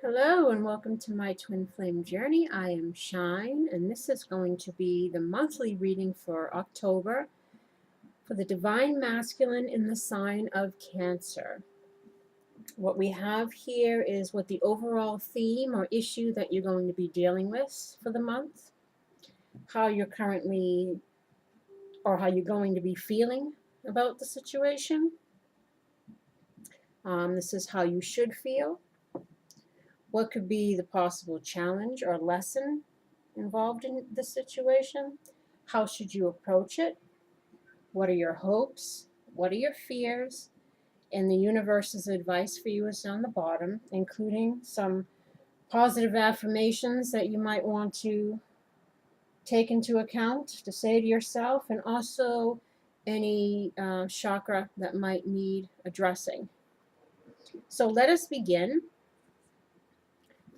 Hello and welcome to my twin flame journey. I am Shine, and this is going to be the monthly reading for October for the Divine Masculine in the sign of Cancer. What we have here is what the overall theme or issue that you're going to be dealing with for the month, how you're currently or how you're going to be feeling about the situation. This is how you should feel. What could be the possible challenge or lesson involved in this situation? How should you approach it? What are your hopes? What are your fears? And the universe's advice for you is down the bottom, including some positive affirmations that you might want to take into account to say to yourself, and also any chakra that might need addressing. So let us begin.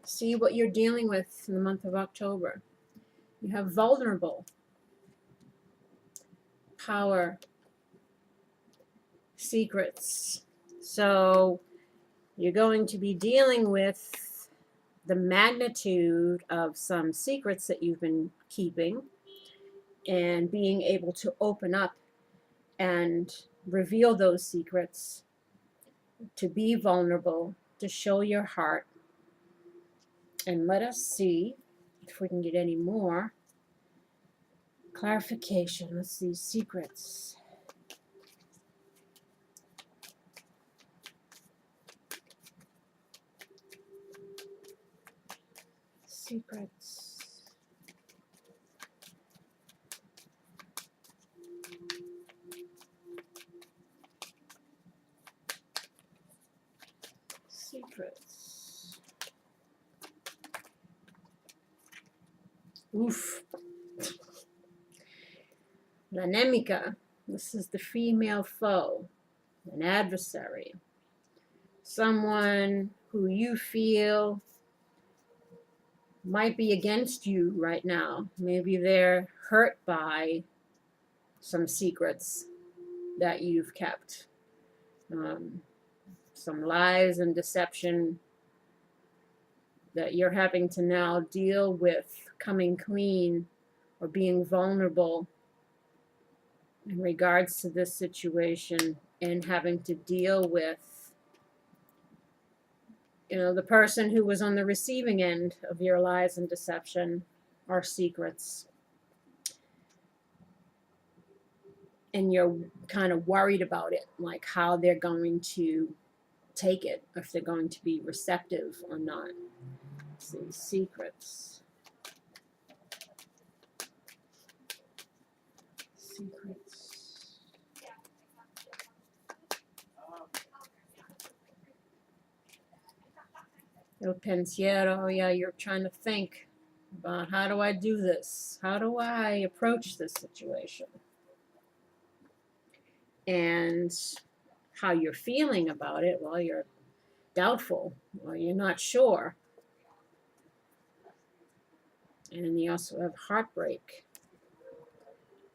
See what you're dealing with in the month of October. You have vulnerable, power, secrets. So you're going to be dealing with the magnitude of some secrets that you've been keeping and being able to open up and reveal those secrets, to be vulnerable, to show your heart. And let us see if we can get any more clarification. Let's see, secrets. Secrets. Secrets. Oof. L'Anémica. This is the female foe, an adversary, someone who you feel might be against you right now. Maybe they're hurt by some secrets that you've kept, some lies and deception that you're having to now deal with coming clean or being vulnerable in regards to this situation, and having to deal with, the person who was on the receiving end of your lies and deception or secrets. And you're kind of worried about it, like how they're going to take it, if they're going to be receptive or not. Let's see, secrets. Secrets. El pensiero, yeah, you're trying to think about, how do I do this? How do I approach this situation? And how you're feeling about it, well, you're doubtful, or you're not sure. And you also have heartbreak.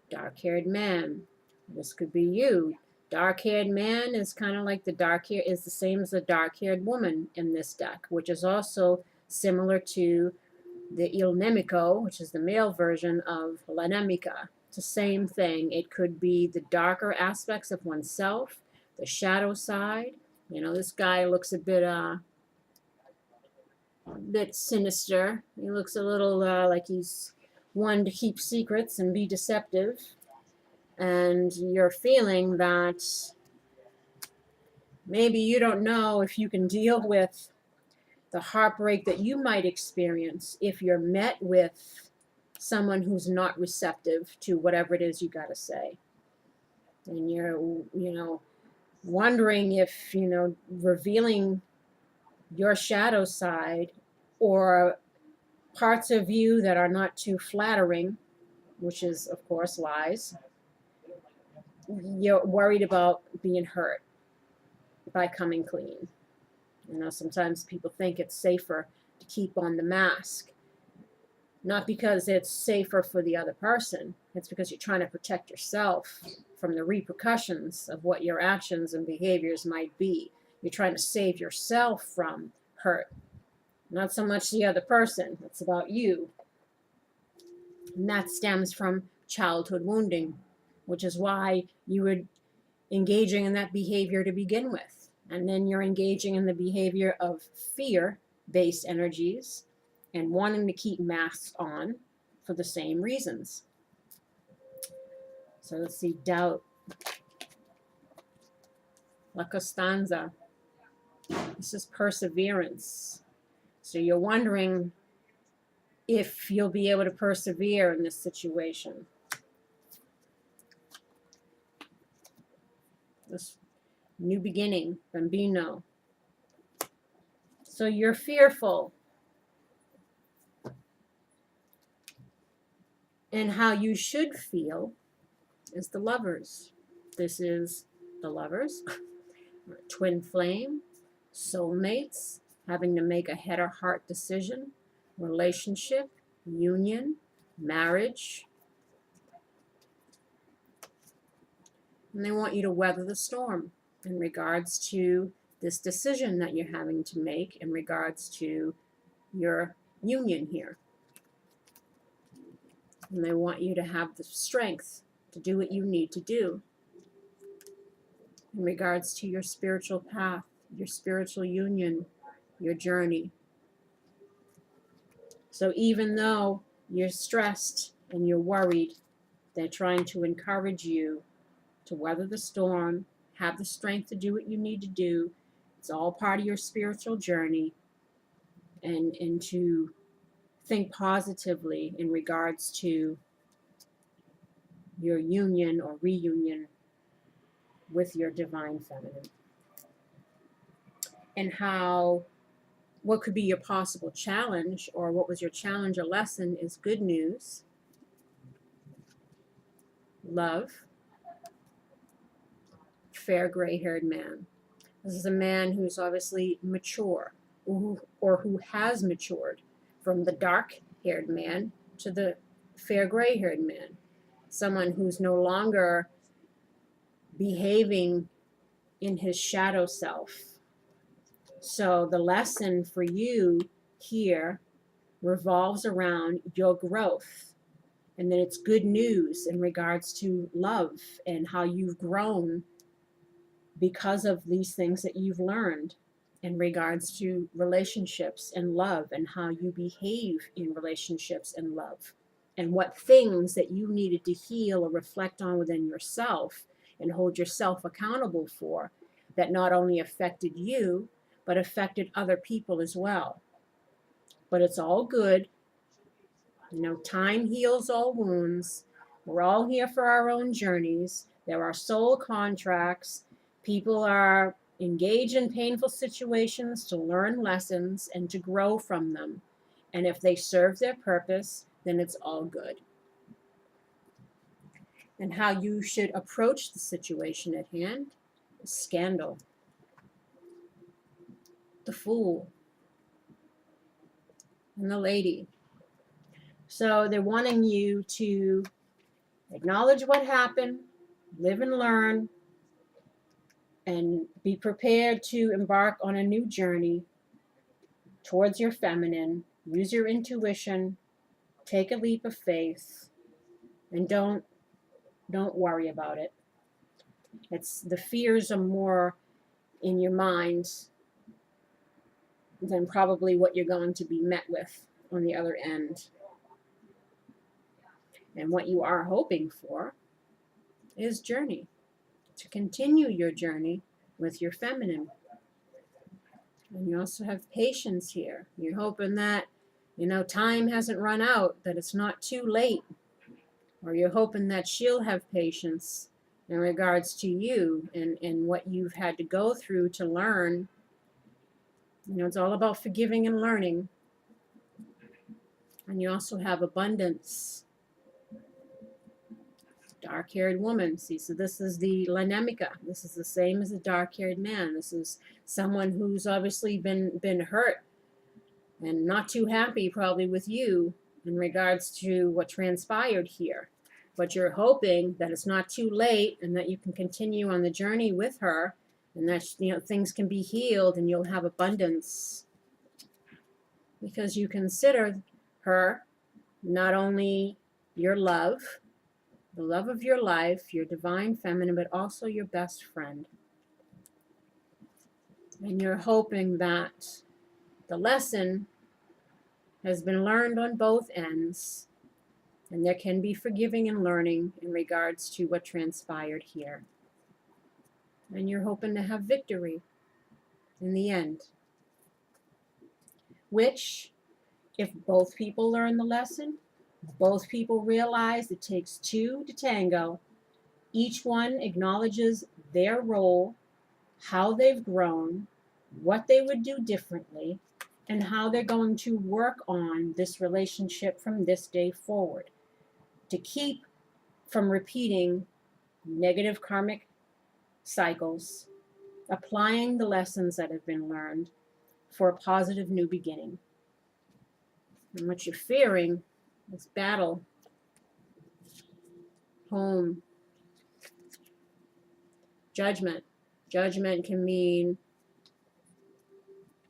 Dark-haired man. This could be you. Dark-haired man is kind of like is the same as the dark-haired woman in this deck, which is also similar to the Il Nemico, which is the male version of l'Anémica. It's the same thing. It could be the darker aspects of oneself, the shadow side. This guy looks a bit sinister. He looks a little like he's one to keep secrets and be deceptive. And you're feeling that maybe you don't know if you can deal with the heartbreak that you might experience if you're met with someone who's not receptive to whatever it is you got to say. And you're, wondering if, revealing your shadow side or parts of you that are not too flattering, which is, of course, lies. You're worried about being hurt by coming clean. Sometimes people think it's safer to keep on the mask. Not because it's safer for the other person. It's because you're trying to protect yourself from the repercussions of what your actions and behaviors might be. You're trying to save yourself from hurt Not so much the other person. It's about you. And that stems from childhood wounding, which is why you were engaging in that behavior to begin with. And then you're engaging in the behavior of fear-based energies and wanting to keep masks on for the same reasons. So let's see, doubt. La Costanza. This is perseverance. So you're wondering if you'll be able to persevere in this situation. This new beginning, bambino. So you're fearful. And how you should feel is the Lovers. This is the Lovers, twin flame, soulmates, having to make a head or heart decision, relationship, union, marriage. And they want you to weather the storm in regards to this decision that you're having to make in regards to your union here. And they want you to have the strength to do what you need to do in regards to your spiritual path, your spiritual union, your journey. So even though you're stressed and you're worried, they're trying to encourage you to weather the storm, have the strength to do what you need to do. It's all part of your spiritual journey, and to think positively in regards to your union or reunion with your divine feminine. And how, what could be your possible challenge, or what was your challenge or lesson, is good news, love, fair gray-haired man. This is a man who's obviously mature, or who has matured from the dark-haired man to the fair gray-haired man. Someone who's no longer behaving in his shadow self. So the lesson for you here revolves around your growth. And then it's good news in regards to love and how you've grown because of these things that you've learned in regards to relationships and love, and how you behave in relationships and love, and what things that you needed to heal or reflect on within yourself and hold yourself accountable for, that not only affected you, but affected other people as well. But it's all good. You know, time heals all wounds. We're all here for our own journeys. There are soul contracts. People are engaged in painful situations to learn lessons and to grow from them. And if they serve their purpose, then it's all good. And how you should approach the situation at hand is scandal. The Fool. And the Lady. So they're wanting you to acknowledge what happened, live and learn, and be prepared to embark on a new journey towards your feminine. Use your intuition, take a leap of faith, and don't worry about it. It's the fears are more in your mind than probably what you're going to be met with on the other end. And what you are hoping for is journey, to continue your journey with your feminine. And you also have patience here. You're hoping that, you know, time hasn't run out, that it's not too late. Or you're hoping that she'll have patience in regards to you and what you've had to go through to learn. You know, it's all about forgiving and learning. And you also have abundance. Dark-haired woman. See, so this is the Lanemika. This is the same as the dark-haired man. This is someone who's obviously been hurt and not too happy probably with you in regards to what transpired here. But you're hoping that it's not too late and that you can continue on the journey with her, and that, you know, things can be healed and you'll have abundance. because you consider her not only your love, the love of your life, your divine feminine, but also your best friend. And you're hoping that the lesson has been learned on both ends, and there can be forgiving and learning in regards to what transpired here. And you're hoping to have victory in the end, which, if both people learn the lesson, both people realize it takes two to tango, each one acknowledges their role, how they've grown, what they would do differently, and how they're going to work on this relationship from this day forward to keep from repeating negative karmic cycles, applying the lessons that have been learned for a positive new beginning. And what you're fearing is battle, home, judgment. Judgment can mean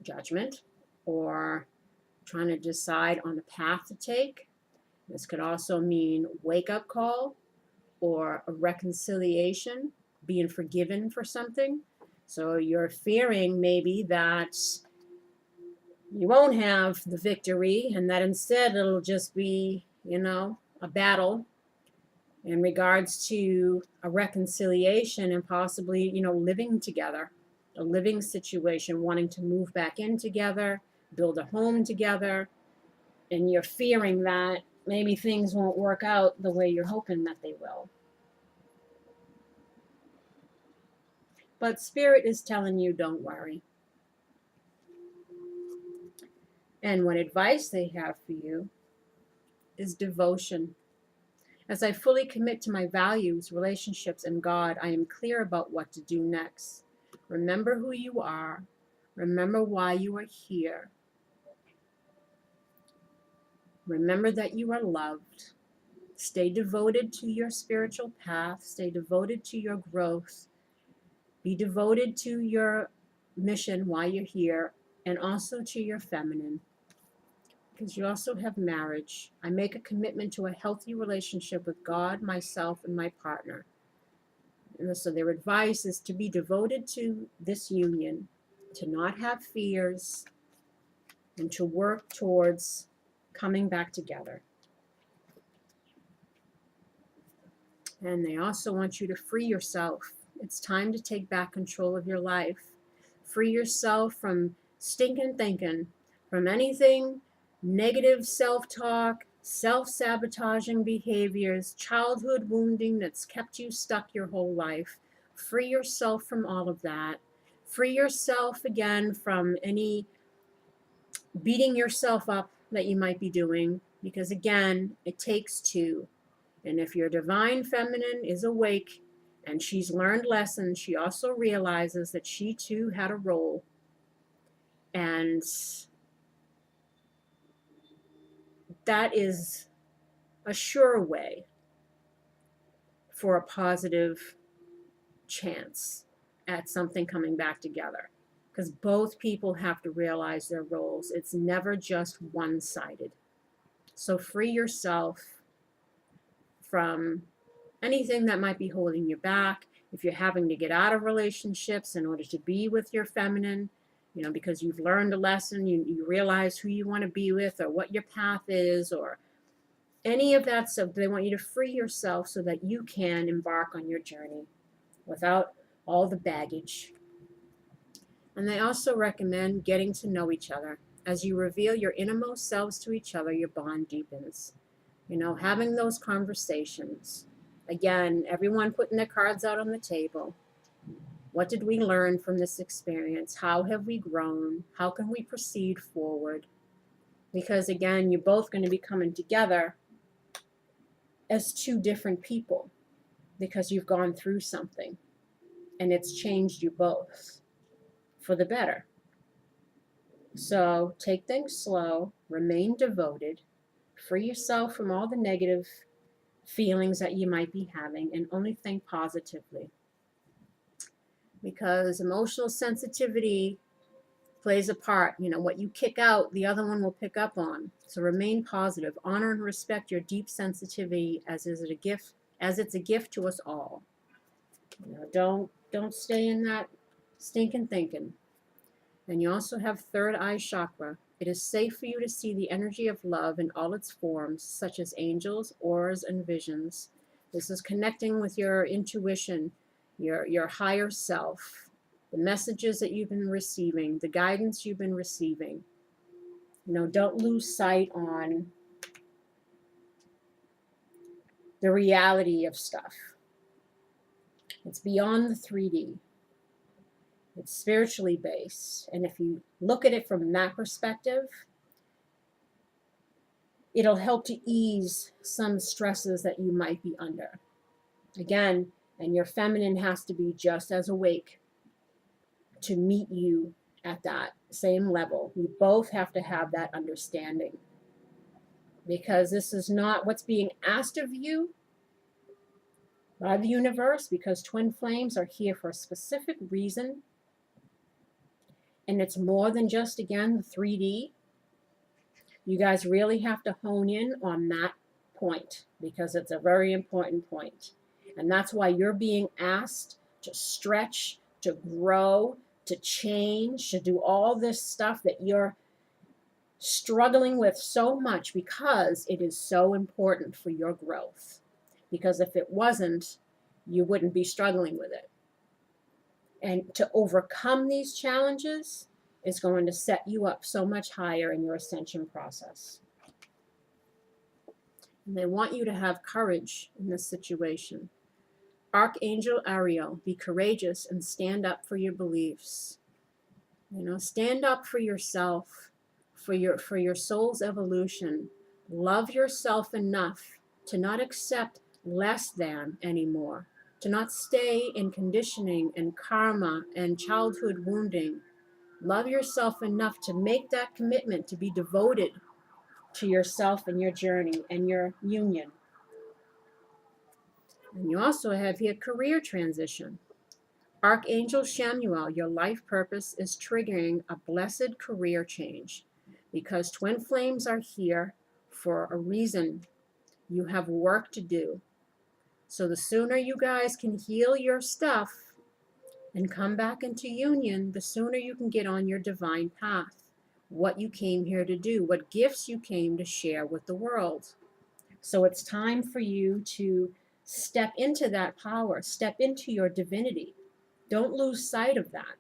judgment or trying to decide on a path to take. This could also mean wake-up call or a reconciliation, being forgiven for something. So you're fearing maybe that you won't have the victory and that instead it'll just be, a battle in regards to a reconciliation and possibly, living together, a living situation, wanting to move back in together, build a home together, and you're fearing that maybe things won't work out the way you're hoping that they will. But Spirit is telling you, don't worry. And what advice they have for you is devotion. As I fully commit to my values, relationships, and God, I am clear about what to do next. Remember who you are. Remember why you are here. Remember that you are loved. Stay devoted to your spiritual path. Stay devoted to your growth. Be devoted to your mission, why you're here, and also to your feminine. Because you also have marriage. I make a commitment to a healthy relationship with God, myself, and my partner. And so their advice is to be devoted to this union, to not have fears, and to work towards coming back together. And they also want you to free yourself. It's time to take back control of your life. Free yourself from stinking thinking, from anything negative self-talk, self-sabotaging behaviors, childhood wounding that's kept you stuck your whole life. Free yourself from all of that. Free yourself again from any beating yourself up that you might be doing, because again, it takes two. And if your divine feminine is awake and she's learned lessons, she also realizes that she too had a role. And that is a sure way for a positive chance at something coming back together. Because both people have to realize their roles. It's never just one-sided. So free yourself from anything that might be holding you back. If you're having to get out of relationships in order to be with your feminine, because you've learned a lesson, you realize who you want to be with or what your path is or any of that stuff, they want you to free yourself so that you can embark on your journey without all the baggage. And they also recommend getting to know each other. As you reveal your innermost selves to each other, your bond deepens. Having those conversations. Again, everyone putting their cards out on the table. What did we learn from this experience? How have we grown? How can we proceed forward? Because again, you're both going to be coming together as two different people because you've gone through something and it's changed you both for the better. So take things slow, remain devoted, free yourself from all the negative feelings that you might be having, and only think positively. Because emotional sensitivity plays a part. You know, what you kick out, the other one will pick up on. So remain positive. Honor and respect your deep sensitivity as is it a gift, as it's a gift to us all. You know, don't stay in that stinking thinking. And you also have third eye chakra. It is safe for you to see the energy of love in all its forms, such as angels, auras, and visions. This is connecting with your intuition, your higher self, the messages that you've been receiving, the guidance you've been receiving. You know, don't lose sight on the reality of stuff. It's beyond the 3D. It's spiritually based. And if you look at it from that perspective, it'll help to ease some stresses that you might be under. Again, and your feminine has to be just as awake to meet you at that same level. You both have to have that understanding, because this is not what's being asked of you by the universe, because twin flames are here for a specific reason. And it's more than just, again, the 3D. You guys really have to hone in on that point, because it's a very important point. And that's why you're being asked to stretch, to grow, to change, to do all this stuff that you're struggling with so much, because it is so important for your growth. Because if it wasn't, you wouldn't be struggling with it. And to overcome these challenges is going to set you up so much higher in your ascension process. And they want you to have courage in this situation. ÄAQUE, be courageous and stand up for your beliefs. You know, stand up for yourself, for your soul's evolution. Love yourself enough to not accept less than anymore, to not stay in conditioning and karma and childhood wounding. Love yourself enough to make that commitment to be devoted to yourself and your journey and your union. And you also have here career transition. Archangel Chamuel, your life purpose is triggering a blessed career change, because twin flames are here for a reason. You have work to do. So the sooner you guys can heal your stuff and come back into union, the sooner you can get on your divine path, what you came here to do, what gifts you came to share with the world. So it's time for you to step into that power, step into your divinity. Don't lose sight of that.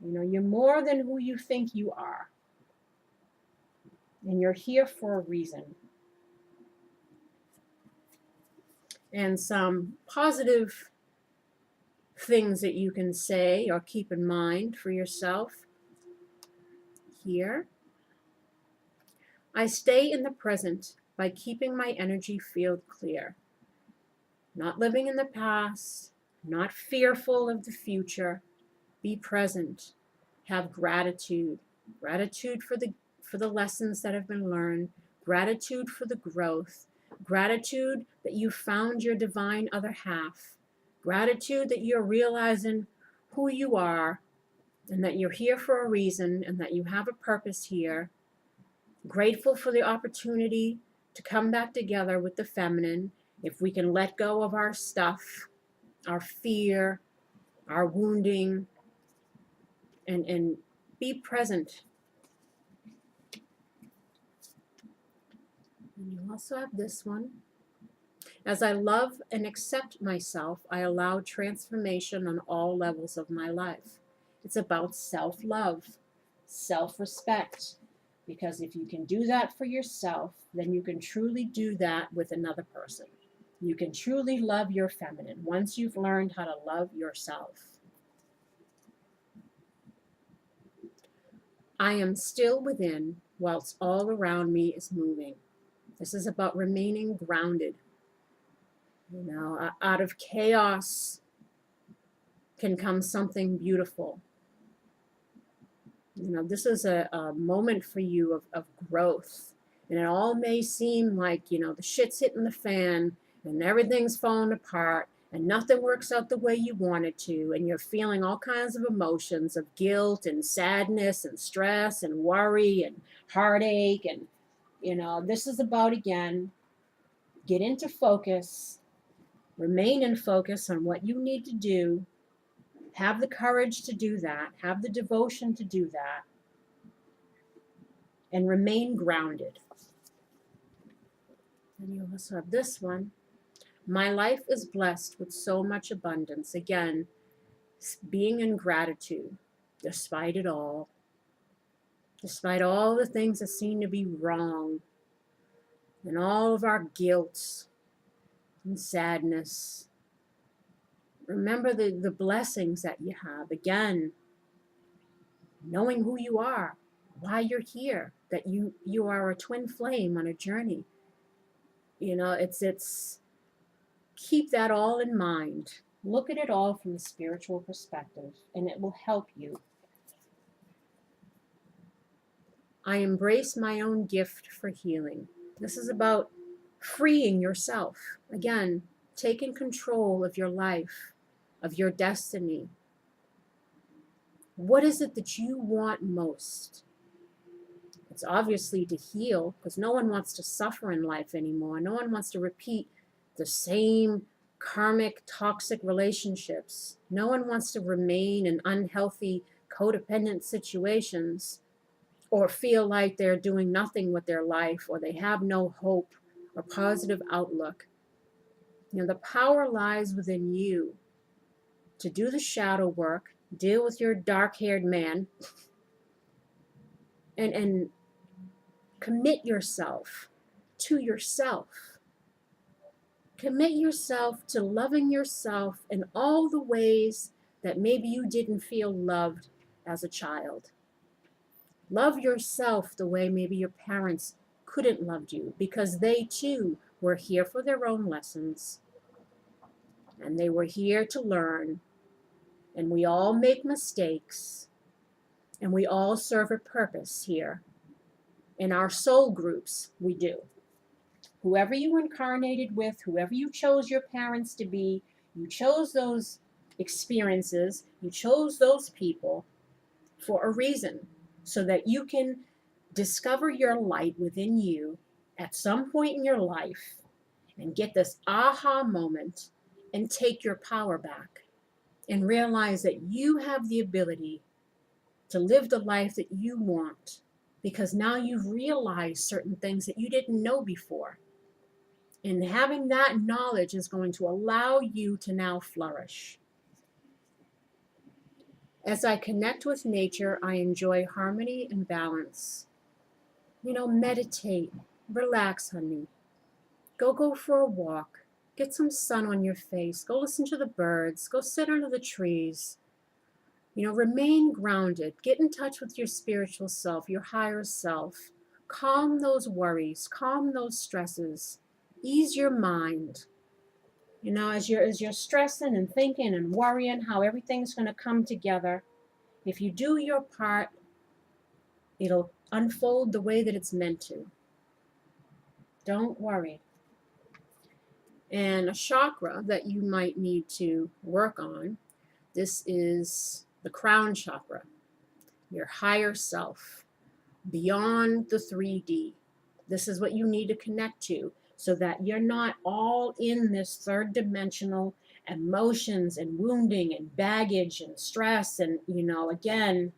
You know, you're more than who you think you are. And you're here for a reason. And some positive things that you can say or keep in mind for yourself here. I stay in the present by keeping my energy field clear. Not living in the past, not fearful of the future. Be present. Have gratitude. Gratitude for the lessons that have been learned. Gratitude for the growth. Gratitude that you found your divine other half. Gratitude that you're realizing who you are and that you're here for a reason and that you have a purpose here. Grateful for the opportunity to come back together with the feminine. If we can let go of our stuff, our fear, our wounding, and be present. And you also have this one. As I love and accept myself, I allow transformation on all levels of my life. It's about self-love, self-respect. Because if you can do that for yourself, then you can truly do that with another person. You can truly love your feminine once you've learned how to love yourself. I am still within whilst all around me is moving. This is about remaining grounded. You know, out of chaos can come something beautiful. You know, this is a moment for you of growth. And it all may seem like, you know, the shit's hitting the fan and everything's falling apart and nothing works out the way you want it to, and you're feeling all kinds of emotions of guilt and sadness and stress and worry and heartache, and this is about, again, get into focus, remain in focus on what you need to do, have the courage to do that, have the devotion to do that, and remain grounded. And you also have this one. My life is blessed with so much abundance. Again, being in gratitude despite it all, despite all the things that seem to be wrong, and all of our guilt and sadness. Remember the blessings that you have. Again, knowing who you are, why you're here, that you are a twin flame on a journey. It's keep that all in mind. Look at it all from a spiritual perspective, and it will help you. I embrace my own gift for healing. This is about freeing yourself. Again, taking control of your life, of your destiny. What is it that you want most? It's obviously to heal, because no one wants to suffer in life anymore. No one wants to repeat the same karmic, toxic relationships. No one wants to remain in unhealthy, codependent situations, or feel like they're doing nothing with their life, or they have no hope or positive outlook. The power lies within you to do the shadow work, deal with your dark-haired man, and commit yourself to yourself. Commit yourself to loving yourself in all the ways that maybe you didn't feel loved as a child. Love yourself the way maybe your parents couldn't love you, because they too were here for their own lessons, and they were here to learn, and we all make mistakes, and we all serve a purpose here. In our soul groups, we do. Whoever you incarnated with, whoever you chose your parents to be, you chose those experiences, you chose those people for a reason, so that you can discover your light within you at some point in your life and get this aha moment and take your power back and realize that you have the ability to live the life that you want, because now you've realized certain things that you didn't know before. And having that knowledge is going to allow you to now flourish. As I connect with nature, I enjoy harmony and balance. Meditate, relax, honey. Go for a walk. Get some sun on your face. Go listen to the birds. Go sit under the trees. Remain grounded. Get in touch with your spiritual self, your higher self. Calm those worries. Calm those stresses. Ease your mind. As you're stressing and thinking and worrying how everything's going to come together, if you do your part, it'll unfold the way that it's meant to. Don't worry. And a chakra that you might need to work on, this is the crown chakra, your higher self, beyond the 3D. This is what you need to connect to, so that you're not all in this third dimensional emotions and wounding and baggage and stress. And, again,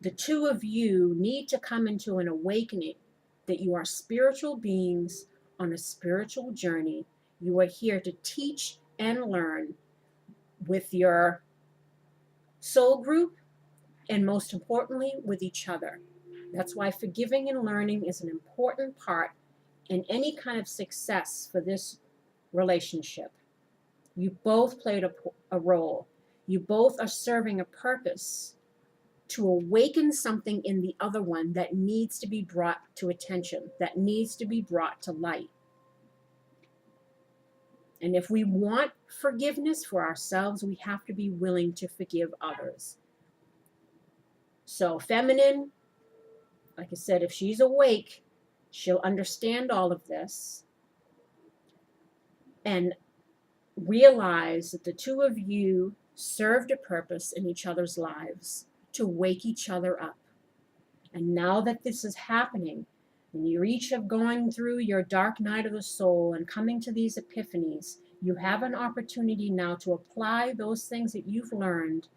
the two of you need to come into an awakening that you are spiritual beings on a spiritual journey. You are here to teach and learn with your soul group, and most importantly, with each other. That's why forgiving and learning is an important part in any kind of success for this relationship. You both played a role. You both are serving a purpose to awaken something in the other one that needs to be brought to attention, that needs to be brought to light. And if we want forgiveness for ourselves, we have to be willing to forgive others. So feminine, like I said, if she's awake, she'll understand all of this. And realize that the two of you served a purpose in each other's lives to wake each other up. And now that this is happening, and you each have gone through your dark night of the soul and coming to these epiphanies, you have an opportunity now to apply those things that you've learned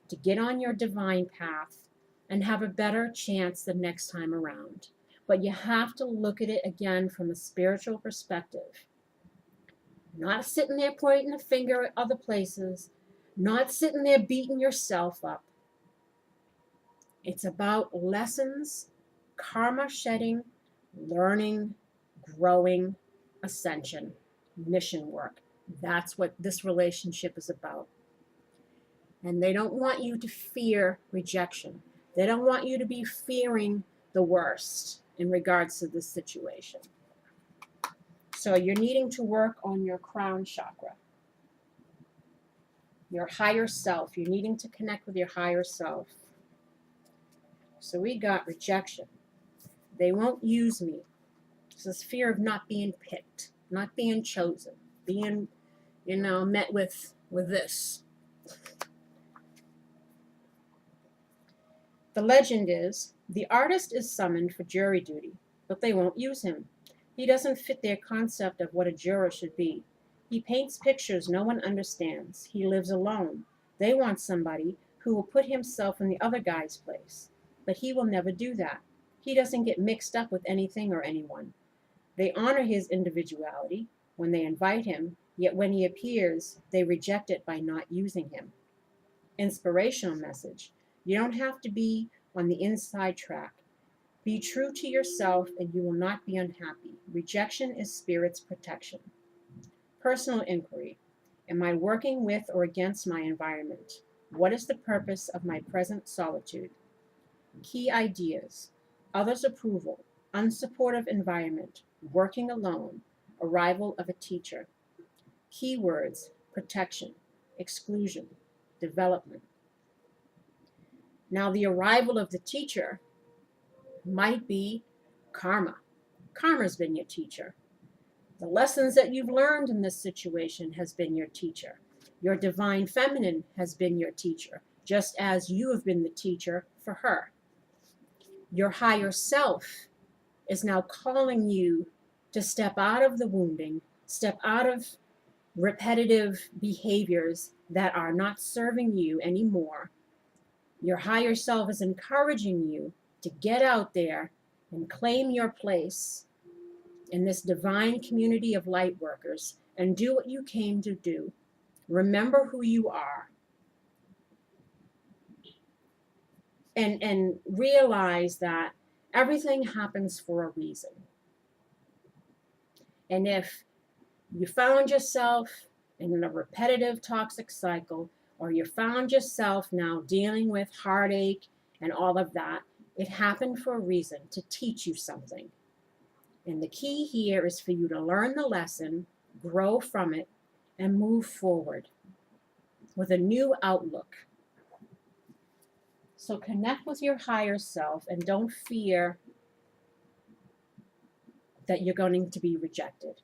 to get on your divine path and have a better chance the next time around. But you have to look at it again from a spiritual perspective. Not sitting there pointing a finger at other places, not sitting there beating yourself up. It's about lessons, karma shedding, learning, growing, ascension, mission work. That's what this relationship is about. And they don't want you to fear rejection. They don't want you to be fearing the worst in regards to this situation. So you're needing to work on your crown chakra, your higher self. You're needing to connect with your higher self. So we got rejection. They won't use me. It's this fear of not being picked, not being chosen, being, met with this. The legend is, the artist is summoned for jury duty, but they won't use him. He doesn't fit their concept of what a juror should be. He paints pictures no one understands. He lives alone. They want somebody who will put himself in the other guy's place, but he will never do that. He doesn't get mixed up with anything or anyone. They honor his individuality when they invite him, yet when he appears, they reject it by not using him. Inspirational message. You don't have to be on the inside track. Be true to yourself and you will not be unhappy. Rejection is spirit's protection. Personal inquiry. Am I working with or against my environment? What is the purpose of my present solitude? Key ideas. Others' approval. Unsupportive environment. Working alone. Arrival of a teacher. Keywords. Protection. Exclusion. Development. Now the arrival of the teacher might be karma. Karma's been your teacher. The lessons that you've learned in this situation has been your teacher. Your divine feminine has been your teacher, just as you have been the teacher for her. Your higher self is now calling you to step out of the wounding, step out of repetitive behaviors that are not serving you anymore. Your higher self is encouraging you to get out there and claim your place in this divine community of light workers and do what you came to do. Remember who you are. And realize that everything happens for a reason. And if you found yourself in a repetitive toxic cycle, or you found yourself now dealing with heartache and all of that, it happened for a reason, to teach you something. And the key here is for you to learn the lesson, grow from it, and move forward with a new outlook. So connect with your higher self and don't fear that you're going to be rejected.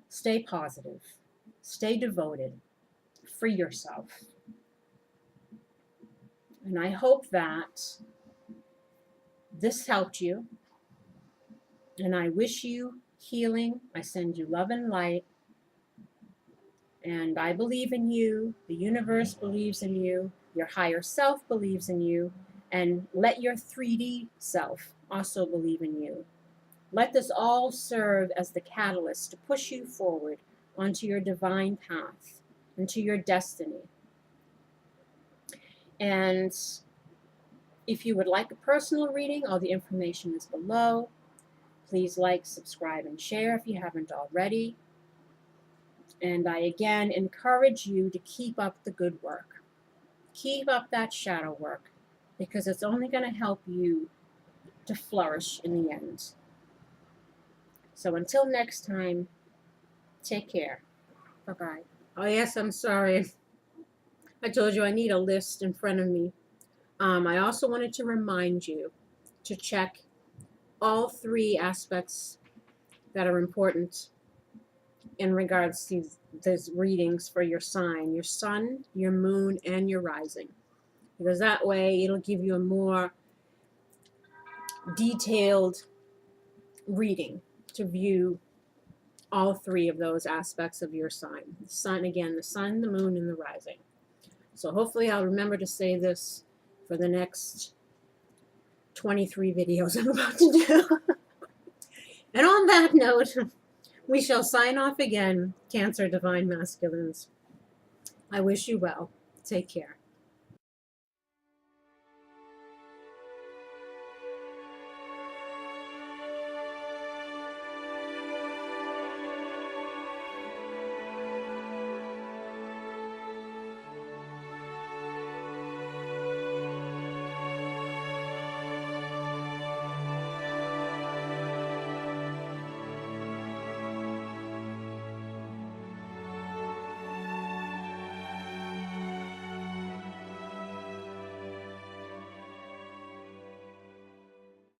Stay positive. Stay devoted. Free yourself. And I hope that this helped you. And I wish you healing. I send you love and light. And I believe in you. The universe believes in you. Your higher self believes in you. And let your 3D self also believe in you. Let this all serve as the catalyst to push you forward onto your divine path, into your destiny. And if you would like a personal reading, all the information is below. Please like, subscribe, and share if you haven't already. And I again encourage you to keep up the good work. Keep up that shadow work, because it's only going to help you to flourish in the end. So until next time, take care. Bye-bye. Oh, yes, I'm sorry. I told you I need a list in front of me. I also wanted to remind you to check all 3 aspects that are important in regards to those readings for your sign, your sun, your moon, and your rising. Because that way it'll give you a more detailed reading to view all three of those aspects of your sign. The sun, again, the sun, the moon, and the rising. So hopefully I'll remember to say this for the next 23 videos I'm about to do. And on that note, we shall sign off again, Cancer Divine Masculines. I wish you well. Take care.